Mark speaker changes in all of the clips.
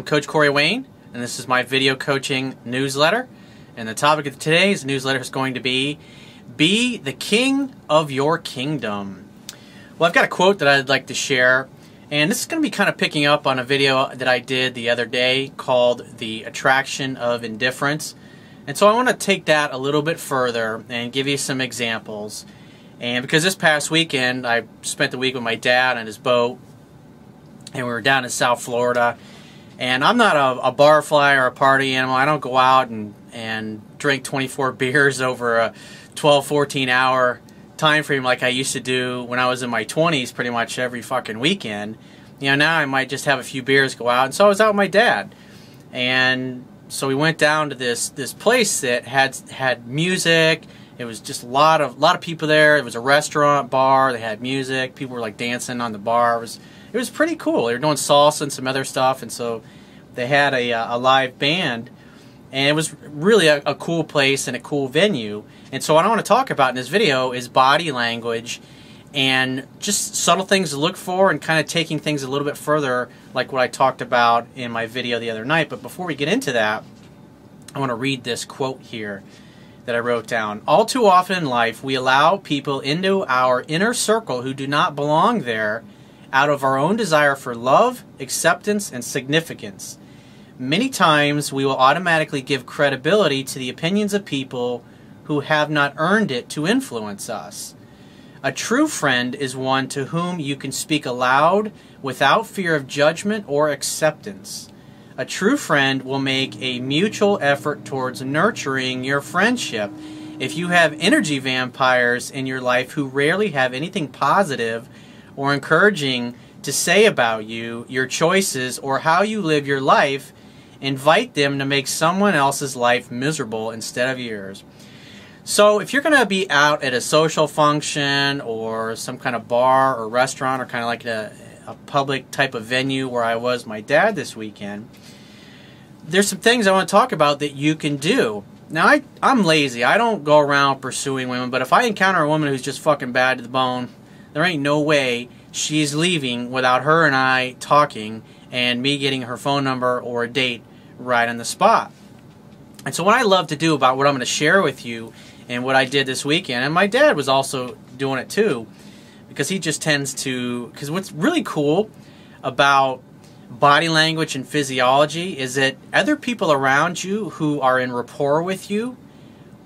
Speaker 1: I'm Coach Corey Wayne, and this is my video coaching newsletter. And the topic of today's newsletter is going to be the king of your kingdom. Well, I've got a quote that I'd like to share, and this is going to be kind of picking up on a video that I did the other day called The Attraction of Indifference. And so I want to take that a little bit further and give you some examples. And because this past weekend I spent the week with my dad on his boat, and we were down in South Florida, and I'm not a bar fly or a party animal. I don't go out and drink 24 beers over a 12-14 hour time frame like I used to do when I was in my 20s pretty much every fucking weekend. You know, now I might just have a few beers, go out. And so I was out with my dad, and so we went down to this place that had music. It was just a lot of people there. It was a restaurant, bar. They had music. People were like dancing on the bar. It was pretty cool. They were doing salsa and some other stuff, and so they had a live band, and it was really a cool place and a cool venue. And so what I want to talk about in this video is body language and just subtle things to look for, and kind of taking things a little bit further, like what I talked about in my video the other night. But before we get into that, I want to read this quote here that I wrote down. All too often in life, we allow people into our inner circle who do not belong there out of our own desire for love, acceptance, and significance. Many times we will automatically give credibility to the opinions of people who have not earned it to influence us. A true friend is one to whom you can speak aloud without fear of judgment or acceptance. A true friend will make a mutual effort towards nurturing your friendship. If you have energy vampires in your life who rarely have anything positive or encouraging to say about you, your choices, or how you live your life, invite them to make someone else's life miserable instead of yours. So if you're going to be out at a social function or some kind of bar or restaurant, or kind of like a public type of venue where I was my dad this weekend, there's some things I want to talk about that you can do. Now, I'm lazy. I don't go around pursuing women, but if I encounter a woman who's just fucking bad to the bone, there ain't no way she's leaving without her and I talking and me getting her phone number or a date right on the spot. And so what I love to do about what I'm going to share with you and what I did this weekend, and my dad was also doing it too, because he just tends to, because what's really cool about body language and physiology is that other people around you who are in rapport with you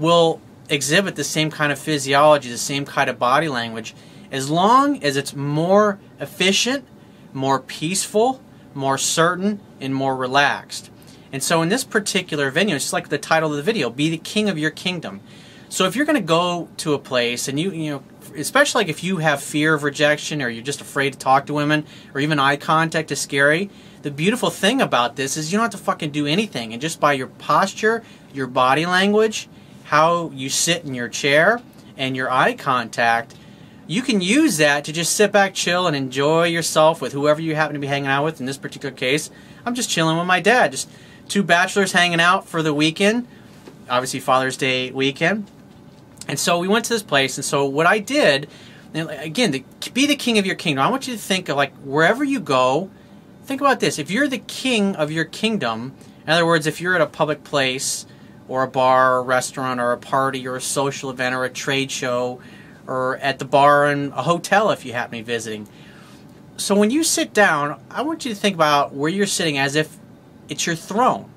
Speaker 1: will exhibit the same kind of physiology, the same kind of body language, as long as it's more efficient, more peaceful, more certain, and more relaxed. And so in this particular venue, it's just like the title of the video, be the king of your kingdom. So if you're going to go to a place, and you know, especially like if you have fear of rejection, or you're just afraid to talk to women, or even eye contact is scary, the beautiful thing about this is you don't have to fucking do anything. And just by your posture, your body language, how you sit in your chair, and your eye contact, you can use that to just sit back, chill, and enjoy yourself with whoever you happen to be hanging out with. In this particular case, I'm just chilling with my dad. Just two bachelors hanging out for the weekend. Obviously Father's Day weekend. And so we went to this place, and so what I did, and again, to be the king of your kingdom, I want you to think of, like, wherever you go, think about this. If you're the king of your kingdom, in other words, if you're at a public place, or a bar, or a restaurant, or a party, or a social event, or a trade show, or at the bar in a hotel if you happen to be visiting. So when you sit down, I want you to think about where you're sitting as if it's your throne,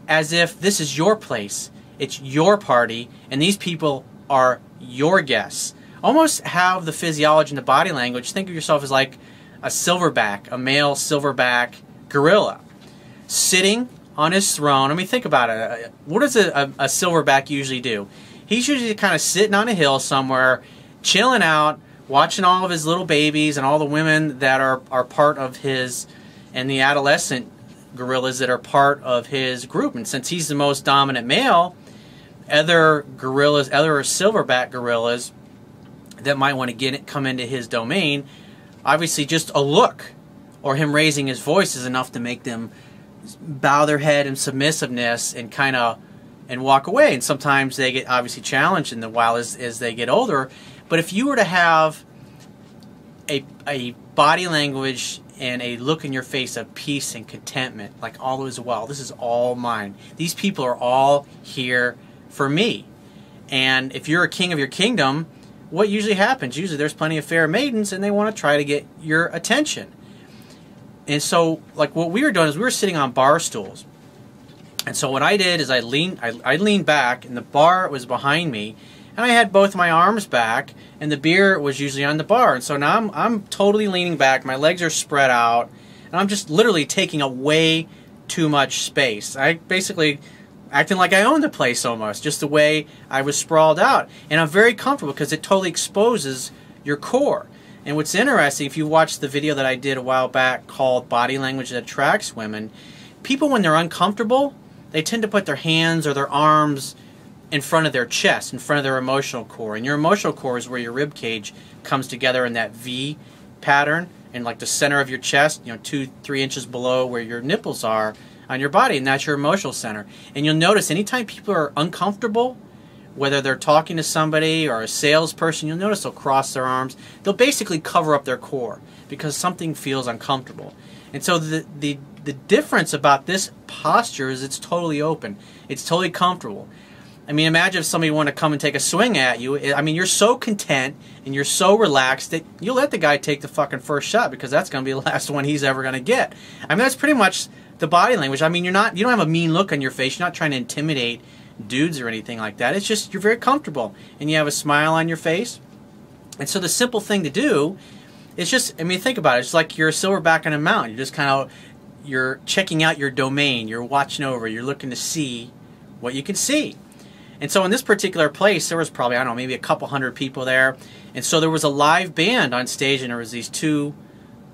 Speaker 1: as if this is your place, it's your party, and these people are your guests. Almost have the physiology and the body language. Think of yourself as like a silverback, a male silverback gorilla, sitting on his throne. I mean, think about it. What does a silverback usually do? He's usually kind of sitting on a hill somewhere, chilling out, watching all of his little babies and all the women that are part of his, and the adolescent gorillas that are part of his group. And since he's the most dominant male, other gorillas, other silverback gorillas that might want to come into his domain, obviously just a look or him raising his voice is enough to make them bow their head in submissiveness and kind of walk away. And sometimes they get obviously challenged in the while as they get older. But if you were to have a body language and a look in your face of peace and contentment, like all is well. This is all mine. These people are all here for me. And if you're a king of your kingdom, what usually happens? Usually there's plenty of fair maidens, and they want to try to get your attention. And so, like, what we were doing is we were sitting on bar stools. And so what I did is I leaned back, and the bar was behind me, and I had both my arms back, and the beer was usually on the bar. And so now I'm totally leaning back, my legs are spread out, and I'm just literally taking up way too much space. I basically acting like I owned the place almost, just the way I was sprawled out. And I'm very comfortable because it totally exposes your core. And what's interesting, if you watch the video that I did a while back called Body Language That Attracts Women, people when they're uncomfortable, they tend to put their hands or their arms in front of their chest, in front of their emotional core. And your emotional core is where your rib cage comes together in that V pattern, in like the center of your chest, you know, 2-3 inches below where your nipples are on your body, and that's your emotional center. And you'll notice anytime people are uncomfortable, whether they're talking to somebody or a salesperson, you'll notice they'll cross their arms. They'll basically cover up their core because something feels uncomfortable. And so the difference about this posture is it's totally open. It's totally comfortable. I mean, imagine if somebody wanted to come and take a swing at you. I mean, you're so content and you're so relaxed that you'll let the guy take the fucking first shot because that's going to be the last one he's ever going to get. I mean, that's pretty much the body language. I mean, you don't have a mean look on your face. You're not trying to intimidate dudes or anything like that. It's just you're very comfortable and you have a smile on your face. And so the simple thing to do is just, I mean, think about it. It's like you're a silverback on a mountain. You're just kind of, you're checking out your domain. You're watching over. You're looking to see what you can see. And so in this particular place, there was probably, I don't know, maybe a couple hundred people there. And so there was a live band on stage, and there was these two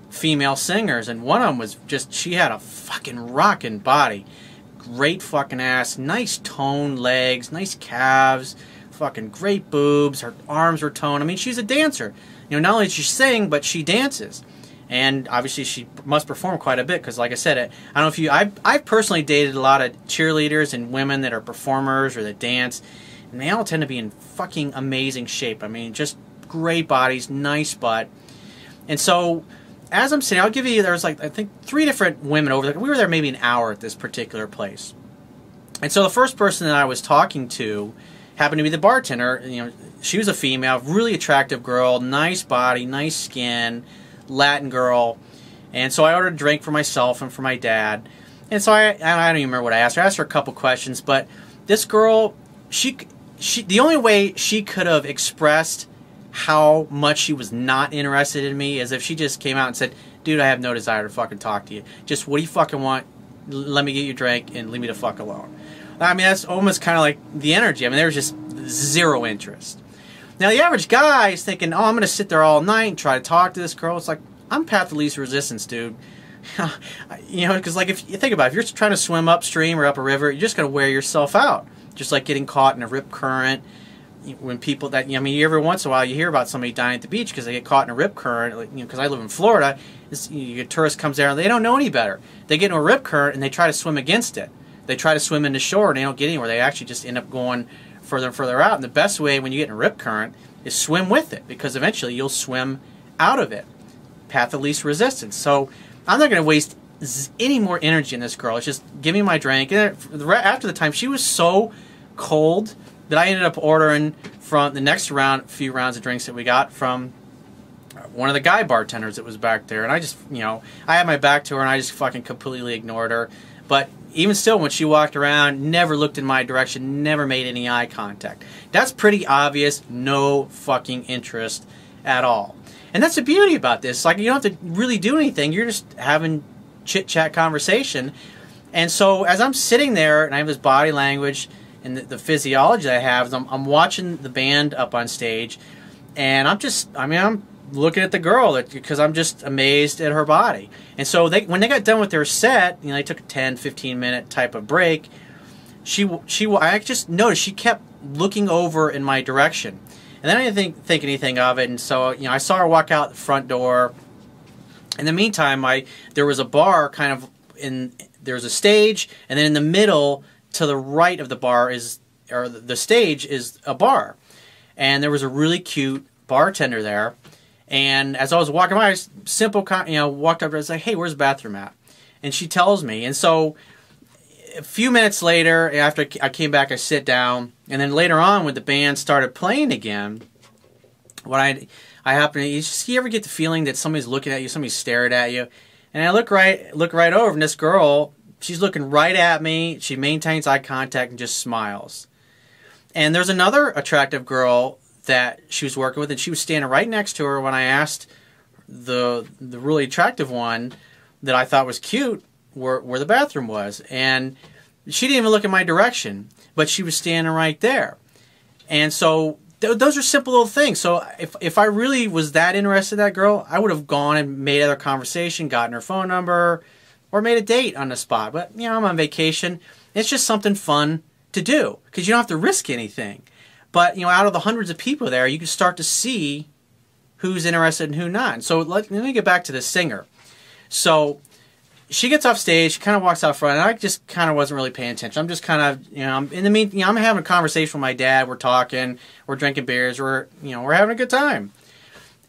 Speaker 1: female singers, and one of them was just, she had a fucking rockin' body. Great fucking ass, nice toned legs, nice calves, fucking great boobs, her arms were toned. I mean, she's a dancer. You know, not only does she sing, but she dances. And obviously she must perform quite a bit because, like I said, I don't know if you, I've personally dated a lot of cheerleaders and women that are performers or that dance, and they all tend to be in fucking amazing shape. I mean, just great bodies, nice butt. And so as I'm sitting, I'll give you, there was like, I think 3 different women over there. We were there maybe an hour at this particular place. And so the first person that I was talking to happened to be the bartender. You know, she was a female, really attractive girl, nice body, nice skin, Latin girl. And so I ordered a drink for myself and for my dad. And so I don't even remember what I asked her. I asked her a couple questions, but this girl, she the only way she could have expressed how much she was not interested in me is if she just came out and said, dude, I have no desire to fucking talk to you. Just, what do you fucking want? Let me get you a drink and leave me the fuck alone. I mean, that's almost kind of like the energy. I mean, there was just zero interest. Now, the average guy is thinking, oh, I'm going to sit there all night and try to talk to this girl. It's like, I'm path of least resistance, dude. You know, because, like, if you think about it, if you're trying to swim upstream or up a river, you're just going to wear yourself out. Just like getting caught in a rip current. When people that, I mean, every once in a while you hear about somebody dying at the beach because they get caught in a rip current. Like, you know, because I live in Florida, a tourist comes there and they don't know any better. They get in a rip current and they try to swim against it. They try to swim into shore and they don't get anywhere. They actually just end up going further and further out. And the best way when you get in a rip current is swim with it, because eventually you'll swim out of it. Path of least resistance. So I'm not going to waste any more energy in this girl. It's just give me my drink. And after the time, she was so cold that I ended up ordering from the next few rounds of drinks that we got from one of the guy bartenders that was back there. And I just, you know, I had my back to her and I just fucking completely ignored her. But even still, when she walked around, never looked in my direction, never made any eye contact. That's pretty obvious, no fucking interest at all. And that's the beauty about this. Like, you don't have to really do anything. You're just having chit-chat conversation. And so as I'm sitting there and I have this body language and the physiology that I have, is I'm watching the band up on stage, and I'm looking at the girl because I'm just amazed at her body. And so when they got done with their set, you know, they took a 10-15 minute type of break. I just noticed she kept looking over in my direction, and then I didn't think anything of it. And so, you know, I saw her walk out the front door. In the meantime, there was a bar kind of there's a stage, and then in the middle, to the right of the bar the stage is a bar. And there was a really cute bartender there. And as I was walking by, I just walked up to her and said, hey, where's the bathroom at? And she tells me. And so a few minutes later, after I came back, I sit down. And then later on, when the band started playing again, what I happened to, you ever get the feeling that somebody's looking at you, somebody's staring at you? And I look right over, and this girl, she's looking right at me. She maintains eye contact and just smiles. And there's another attractive girl that she was working with, and she was standing right next to her when I asked the really attractive one that I thought was cute where the bathroom was. And she didn't even look in my direction, but she was standing right there. And so those are simple little things. So if I really was that interested in that girl, I would have gone and made other conversation, gotten her phone number, or made a date on the spot. But, I'm on vacation. It's just something fun to do because you don't have to risk anything. But, out of the hundreds of people there, you can start to see who's interested and who not. And so let me get back to the singer. So she gets off stage, she kind of walks out front, and I just kind of wasn't really paying attention. I'm just kind of, in the meantime, I'm having a conversation with my dad. We're talking, we're drinking beers, we're having a good time.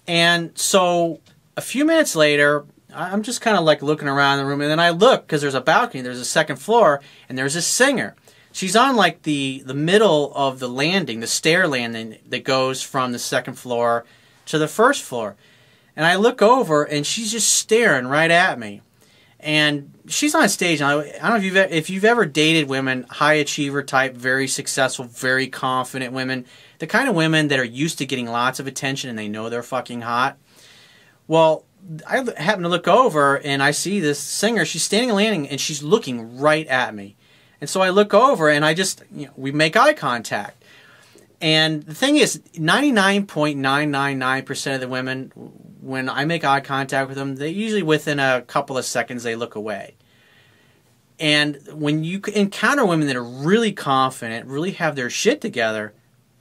Speaker 1: And so a few minutes later, I'm just kind of like looking around the room, and then I look because there's a balcony, there's a second floor, and there's a singer. She's on like the middle of the landing, the stair landing that goes from the second floor to the first floor. And I look over, and she's just staring right at me. And she's on stage. And I don't know if you've ever dated women, high achiever type, very successful, very confident women, the kind of women that are used to getting lots of attention and they know they're fucking hot. Well, I happen to look over and I see this singer. She's standing on the landing and she's looking right at me. And so I look over and I just, we make eye contact. And the thing is, 99.999% of the women, when I make eye contact with them, they usually within a couple of seconds they look away. And when you encounter women that are really confident, really have their shit together,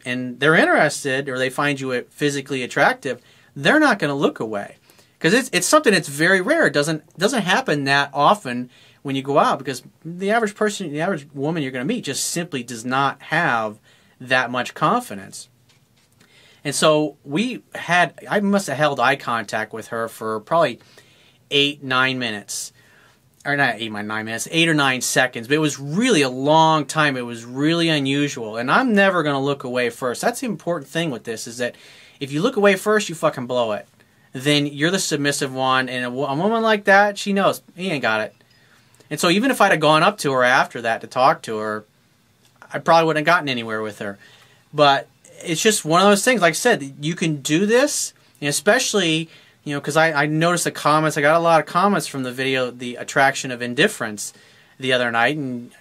Speaker 1: and they're interested or they find you physically attractive, they're not going to look away. Because it's something that's very rare. It doesn't happen that often when you go out, because the average person, the average woman you're going to meet just simply does not have that much confidence. And so I must have held eye contact with her for probably 8-9 minutes. Or not 8-9 minutes, 8 or 9 seconds. But it was really a long time. It was really unusual. And I'm never going to look away first. That's the important thing with this, is that if you look away first, you fucking blow it. Then you're the submissive one. And a woman like that, she knows, he ain't got it. And so even if I'd have gone up to her after that to talk to her, I probably wouldn't have gotten anywhere with her. But it's just one of those things. Like I said, you can do this, and especially, because I noticed the comments. I got a lot of comments from the video, The Attraction of Indifference, the other night, and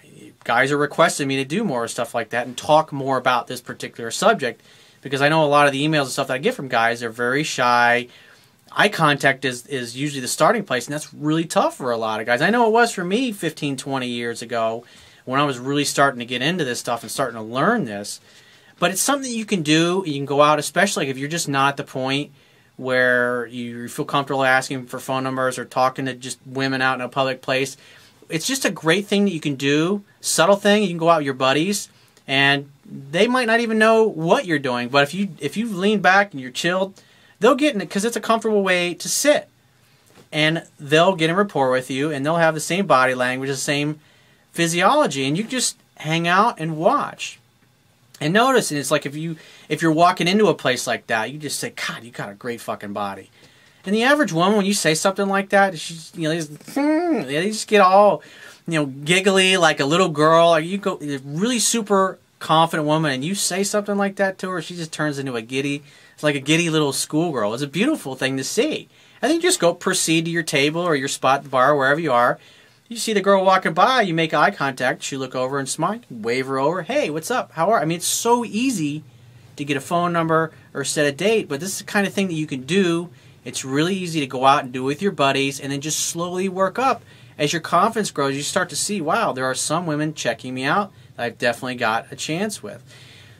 Speaker 1: guys are requesting me to do more stuff like that and talk more about this particular subject, because I know a lot of the emails and stuff that I get from guys are very shy. Eye contact is usually the starting place, and that's really tough for a lot of guys. I know it was for me 15, 20 years ago when I was really starting to get into this stuff and starting to learn this. But it's something that you can do. You can go out, especially if you're just not at the point where you feel comfortable asking for phone numbers or talking to just women out in a public place. It's just a great thing that you can do. Subtle thing. You can go out with your buddies, and they might not even know what you're doing. But if you lean back and you're chilled, they'll get in it because it's a comfortable way to sit. And they'll get in rapport with you, and they'll have the same body language, the same physiology, and you just hang out and watch. And notice, and it's like if you're walking into a place like that, you just say, God, you got a great fucking body. And the average woman, when you say something like that, she's, they just get all, giggly like a little girl. Like you go, a really super confident woman, and you say something like that to her, she just turns into a giddy, it's like a giddy little schoolgirl. It's a beautiful thing to see. And then you just proceed to your table or your spot at the bar, wherever you are. You see the girl walking by, you make eye contact, she look over and smile, wave her over, hey, what's up, how are you? I mean, it's so easy to get a phone number or set a date, but this is the kind of thing that you can do. It's really easy to go out and do with your buddies, and then just slowly work up. As your confidence grows, you start to see, wow, there are some women checking me out that I've definitely got a chance with.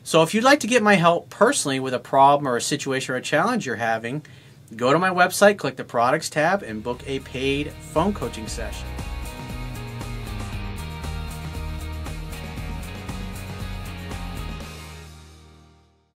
Speaker 1: So if you'd like to get my help personally with a problem or a situation or a challenge you're having, go to my website, click the Products tab, and book a paid phone coaching session.